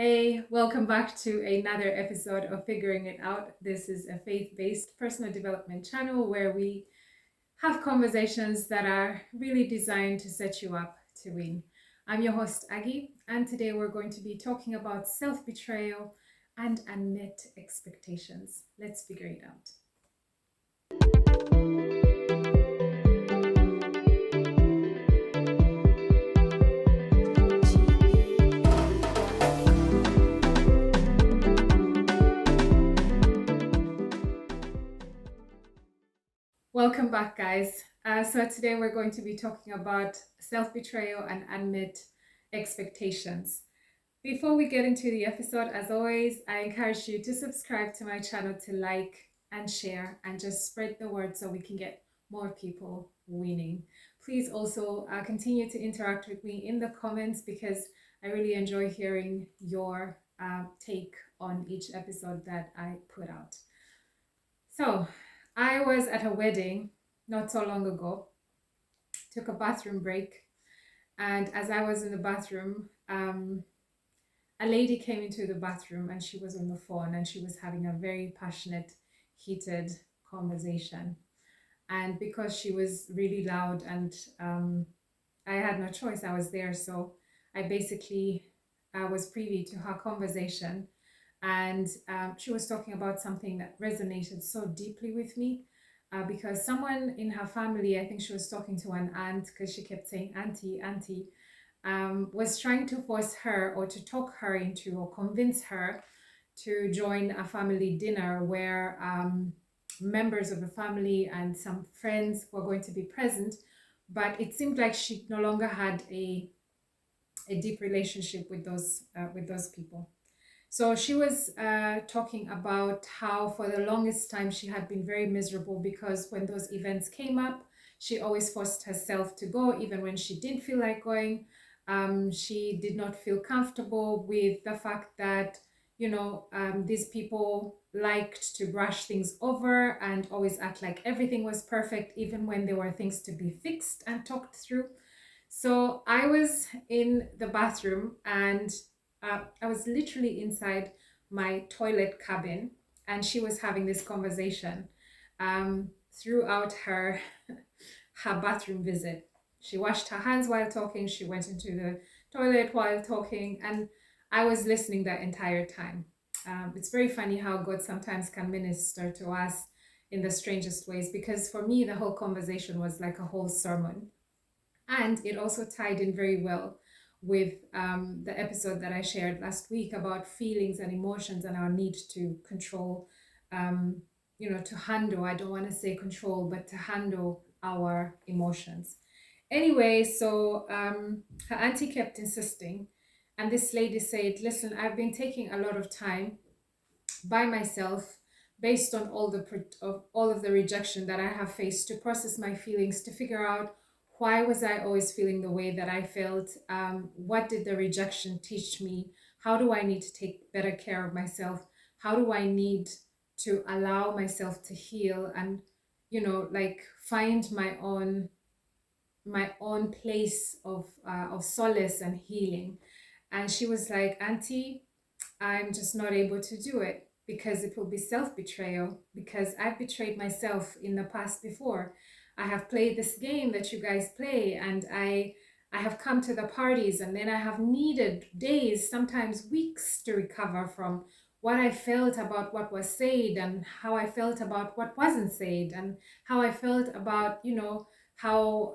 Hey, welcome back to another episode of Figuring It Out. This is a faith-based personal development channel where we have conversations that are really designed to set you up to win. I'm your host, Aggie, and today we're going to be talking about self-betrayal and unmet expectations. Let's figure it out. Welcome back, guys. So today we're going to be talking about self-betrayal and unmet expectations. Before we get into the episode, as always, I encourage you to subscribe to my channel, to like and share, and just spread the word so we can get more people winning. Please also continue to interact with me in the comments because I really enjoy hearing your take on each episode that I put out. So, I was at a wedding not so long ago, took a bathroom break, and as I was in the bathroom, a lady came into the bathroom and she was on the phone and she was having a very passionate, heated conversation. And because she was really loud and I had no choice, I was there. So I basically was privy to her conversation. And she was talking about something that resonated so deeply with me because someone in her family, I think she was talking to an aunt because she kept saying, Auntie, Auntie, was trying to force her or to talk her into or convince her to join a family dinner where members of the family and some friends were going to be present. But it seemed like she no longer had a deep relationship with those people. So she was talking about how for the longest time she had been very miserable because when those events came up, she always forced herself to go, even when she didn't feel like going. She did not feel comfortable with the fact that, these people liked to brush things over and always act like everything was perfect, even when there were things to be fixed and talked through. So I was in the bathroom and I was literally inside my toilet cabin, and she was having this conversation throughout her bathroom visit. She washed her hands while talking. She went into the toilet while talking, and I was listening that entire time. It's very funny how God sometimes can minister to us in the strangest ways, because for me, the whole conversation was like a whole sermon. And it also tied in very well with the episode that I shared last week about feelings and emotions and our need to control, to handle, I don't want to say control, but to handle our emotions. Anyway, so her auntie kept insisting. And this lady said, listen, I've been taking a lot of time by myself based on all of the rejection that I have faced to process my feelings, to figure out why was I always feeling the way that I felt? What did the rejection teach me? How do I need to take better care of myself? How do I need to allow myself to heal and, like find my own place of solace and healing? And she was like, Auntie, I'm just not able to do it because it will be self-betrayal, because I've betrayed myself in the past before. I have played this game that you guys play, and I have come to the parties and then I have needed days, sometimes weeks, to recover from what I felt about what was said and how I felt about what wasn't said and how I felt about, how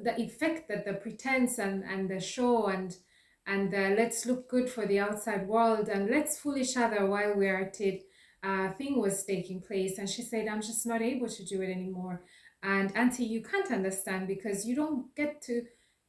the effect that the pretense and the show and let's look good for the outside world and let's fool each other while we're at it thing was taking place. And she said, I'm just not able to do it anymore. And Auntie, you can't understand because you don't get to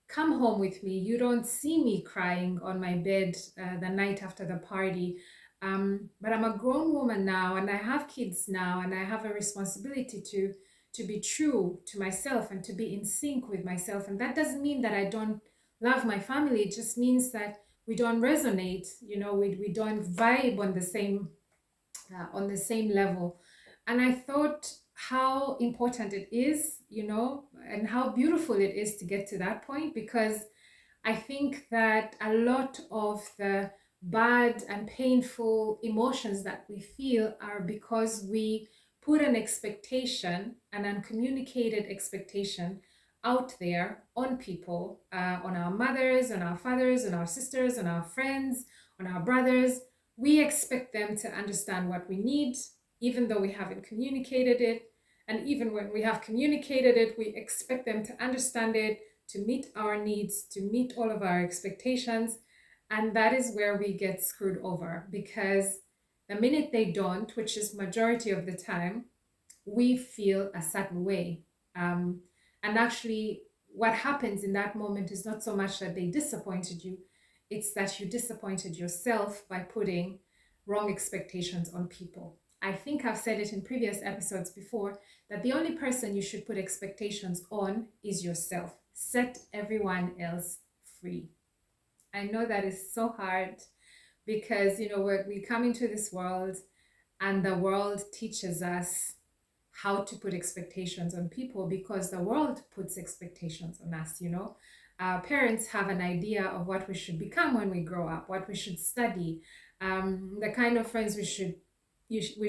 come home with me. You don't see me crying on my bed the night after the party. But I'm a grown woman now and I have kids now and I have a responsibility to be true to myself and to be in sync with myself. And that doesn't mean that I don't love my family. It just means that we don't resonate, we don't vibe on the same level. And I thought how important it is, and how beautiful it is to get to that point, because I think that a lot of the bad and painful emotions that we feel are because we put an expectation, an uncommunicated expectation out there on people, on our mothers, on our fathers, on our sisters, on our friends, on our brothers. We expect them to understand what we need, even though we haven't communicated it. And even when we have communicated it, we expect them to understand it, to meet our needs, to meet all of our expectations. And that is where we get screwed over, because the minute they don't, which is majority of the time, we feel a certain way. Um, and actually, what happens in that moment is not so much that they disappointed you, it's that you disappointed yourself by putting wrong expectations on people. I think I've said it in previous episodes before that the only person you should put expectations on is yourself. Set everyone else free. I know that is so hard because, we come into this world and the world teaches us how to put expectations on people because the world puts expectations on us. Our parents have an idea of what we should become when we grow up, what we should study, the kind of friends we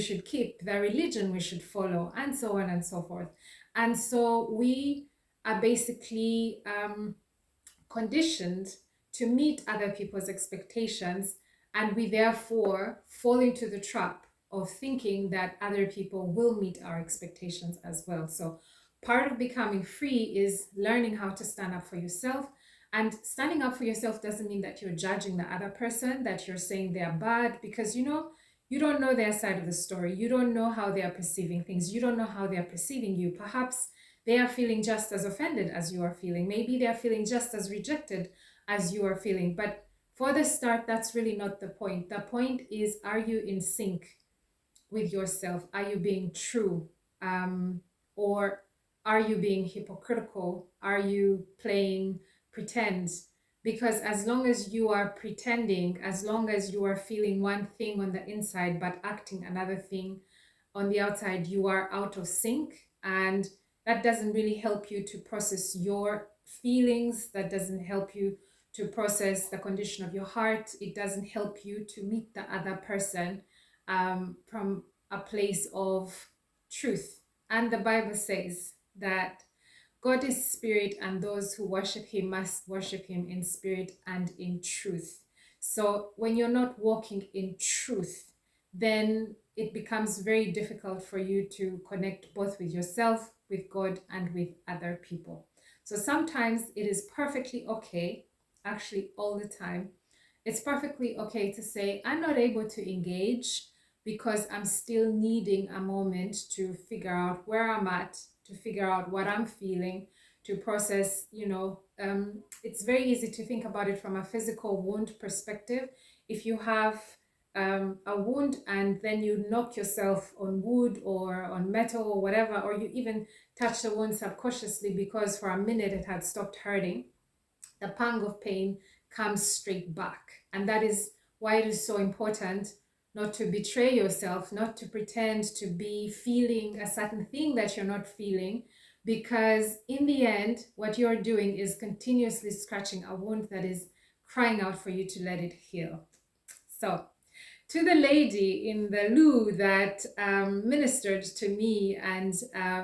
should keep, the religion we should follow, and so on and so forth. And so we are basically conditioned to meet other people's expectations, and we therefore fall into the trap of thinking that other people will meet our expectations as well. So part of becoming free is learning how to stand up for yourself. And standing up for yourself doesn't mean that you're judging the other person, that you're saying they're bad, because you don't know their side of the story. You don't know how they are perceiving things. You don't know how they are perceiving you. Perhaps they are feeling just as offended as you are feeling. Maybe they are feeling just as rejected as you are feeling. But for the start, that's really not the point. The point is, are you in sync with yourself? Are you being true? Or are you being hypocritical? Are you playing pretend? Because as long as you are pretending, as long as you are feeling one thing on the inside but acting another thing on the outside, you are out of sync. And that doesn't really help you to process your feelings. That doesn't help you to process the condition of your heart. It doesn't help you to meet the other person from a place of truth. And the Bible says that God is spirit, and those who worship him must worship him in spirit and in truth. So when you're not walking in truth, then it becomes very difficult for you to connect both with yourself, with God, and with other people. So sometimes it is perfectly okay, actually all the time, it's perfectly okay to say, I'm not able to engage because I'm still needing a moment to figure out where I'm at, to figure out what I'm feeling, to process. It's very easy to think about it from a physical wound perspective. If you have a wound and then you knock yourself on wood or on metal or whatever, or you even touch the wound subconsciously because for a minute it had stopped hurting, the pang of pain comes straight back. And that is why it is so important not to betray yourself, not to pretend to be feeling a certain thing that you're not feeling, because in the end, what you're doing is continuously scratching a wound that is crying out for you to let it heal. So, to the lady in the loo that ministered to me and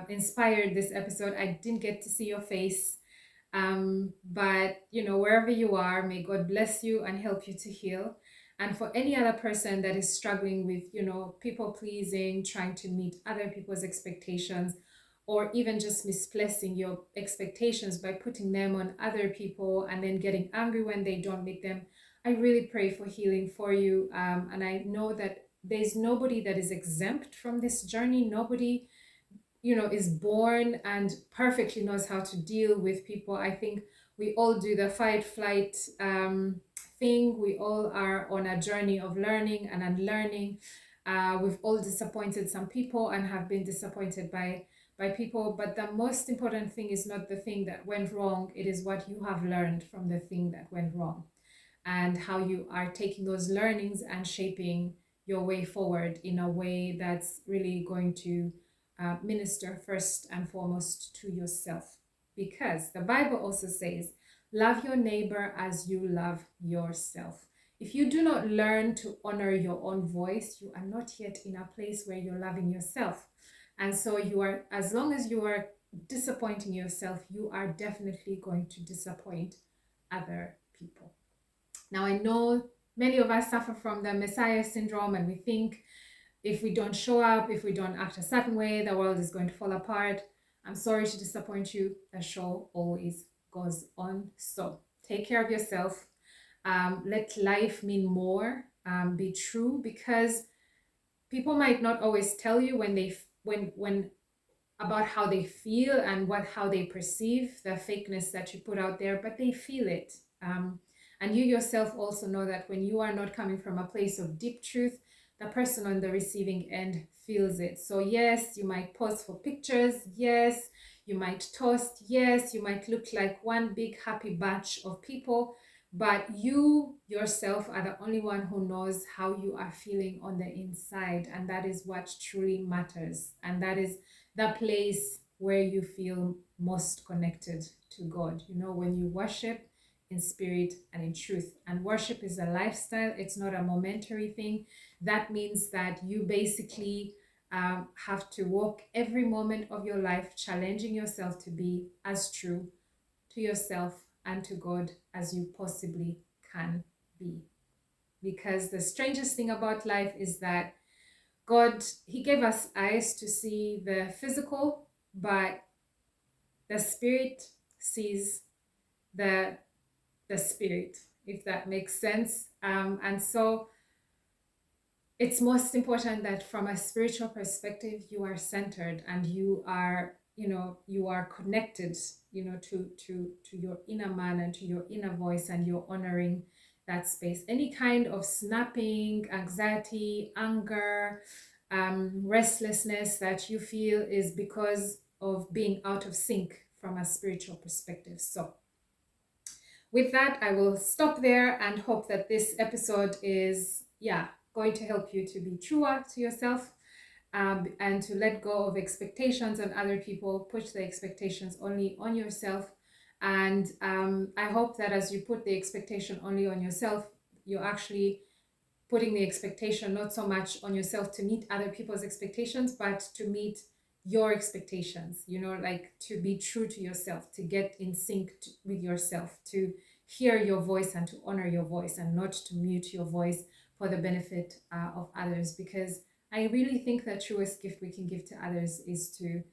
inspired this episode, I didn't get to see your face. But wherever you are, may God bless you and help you to heal. And for any other person that is struggling with, people pleasing, trying to meet other people's expectations, or even just misplacing your expectations by putting them on other people and then getting angry when they don't meet them, I really pray for healing for you. And I know that there's nobody that is exempt from this journey. Nobody is born and perfectly knows how to deal with people. I think we all do the fight flight thing. We all are on a journey of learning and unlearning. We've all disappointed some people and have been disappointed by people, but the most important thing is not the thing that went wrong. It is what you have learned from the thing that went wrong, and how you are taking those learnings and shaping your way forward in a way that's really going to minister first and foremost to yourself. Because the Bible also says, love your neighbor as you love yourself. if you do not learn to honor your own voice, you are not yet in a place where you're loving yourself. And so you are, as long as you are disappointing yourself, you are definitely going to disappoint other people. Now, I know many of us suffer from the Messiah syndrome, and we think if we don't show up, if we don't act a certain way, the world is going to fall apart. I'm sorry to disappoint you. The show always goes on. So take care of yourself. Let life mean more. Be true, because people might not always tell you when about how they feel and how they perceive the fakeness that you put out there, but they feel it. And you yourself also know that when you are not coming from a place of deep truth, the person on the receiving end feels it. So yes, you might pose for pictures. Yes, you might toast. Yes, you might look like one big happy batch of people, but you yourself are the only one who knows how you are feeling on the inside. And that is what truly matters. And that is the place where you feel most connected to God. You know, when you worship in spirit and in truth. And worship is a lifestyle, it's not a momentary thing. That means that you basically have to walk every moment of your life challenging yourself to be as true to yourself and to God as you possibly can be. Because the strangest thing about life is that God, He gave us eyes to see the physical, but the spirit sees the spirit, if that makes sense. And so it's most important that from a spiritual perspective, you are centered and you are, you are connected, to your inner man and to your inner voice, and you're honoring that space. Any kind of snapping, anxiety, anger, restlessness that you feel is because of being out of sync from a spiritual perspective. So with that, I will stop there and hope that this episode is, going to help you to be truer to yourself, and to let go of expectations on other people, put the expectations only on yourself. And I hope that as you put the expectation only on yourself, you're actually putting the expectation not so much on yourself to meet other people's expectations, but to meet your expectations, like to be true to yourself, to get in sync with yourself, to hear your voice and to honor your voice, and not to mute your voice for the benefit of others. Because I really think the truest gift we can give to others is to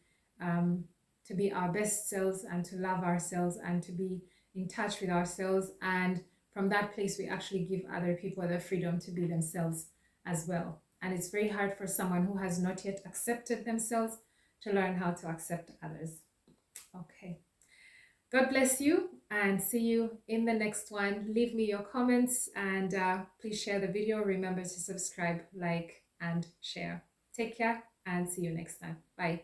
be our best selves and to love ourselves and to be in touch with ourselves. And from that place, we actually give other people the freedom to be themselves as well. And it's very hard for someone who has not yet accepted themselves to learn how to accept others. Okay. God bless you and see you in the next one. Leave me your comments and please share the video. Remember to subscribe, like, and share. Take care and see you next time. Bye.